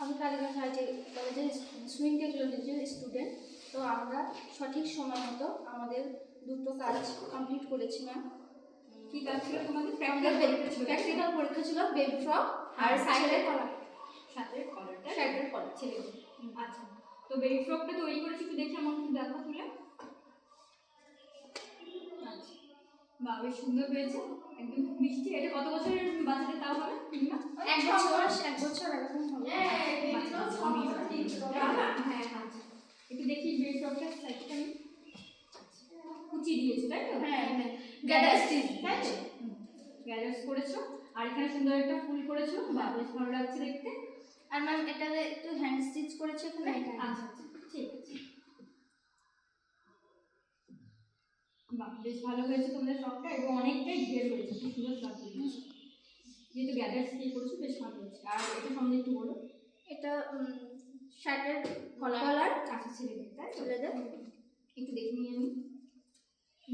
আমি কালীগঞ্জ আইটি কলেজের সুইং টেকনোলজির স্টুডেন্ট। তো আমরা সঠিক সময় মতো আমাদের দুটো কাজ কমপ্লিট করেছি ম্যাম। কি কাজ ছিল তোমাদের? প্র্যাকটিক্যাল পরীক্ষা ছিল বেবি ফ্রক আর শার্টের কলার। শার্টের কলারটা শার্টের কলার ছিল। আচ্ছা, তো বেবি ফ্রকটা তৈরি করেছি, একটু দেখি আমার একটু দেখো তুলে। আচ্ছা, বাহ বেশ সুন্দর হয়েছে, একদম মিষ্টি। এটা কত বছরের বাচ্চাদের তাও হবে? মিনিমাম 1 বছর এরকম হবে। হ্যাঁ, আচ্ছা, একটু দেখি বেবি ফ্রকটার সাইজটা। আমি কুচি দিয়েছো তাই তো? হ্যাঁ, গ্যাদার স্টিচ তাই তো? গ্যাদার করেছো, আর এখানে সুন্দর একটা ফুল করেছো, বাহ বেশ ভালো লাগছে দেখতে। আর ম্যাম এটাতে একটু হ্যান্ড স্টিচ করেছে এখানে। আচ্ছা আচ্ছা, ঠিক আছে। বাহ বেশ ভালো হয়েছে তোমাদের ফ্রকটা, এবং অনেকটাই ঘের হয়েছে, খুব সুন্দর ফ্রক হয়েছে। যেহেতু গ্যাদার স্টিচ করেছো বেশ ভালো হয়েছে। আর এটা সম্বন্ধে একটু বলো। এটা শার্টের কলার। আচ্ছা, ছেলেদের তাই তো? ছেলেদের। একটু দেখে নিই আমি।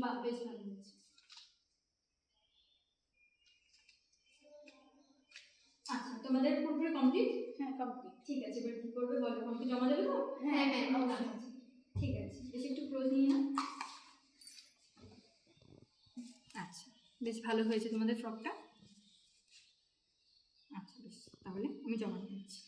বাহ বেশ ভালো হয়েছে। আচ্ছা, তোমাদের পুরোপুরি কমপ্লিট? হ্যাঁ, কমপ্লিট। ঠিক আছে, এবার কি করবে বলো? ফর্মটি জমা দেবে তো? হ্যাঁ, আচ্ছা, ঠিক আছে, বেশ একটু ক্লোজ নিয়ে নাও। আচ্ছা, বেশ ভালো হয়েছে তোমাদের ফ্রকটা। আচ্ছা বেশ, তাহলে আমি জমা দিয়ে দিচ্ছি।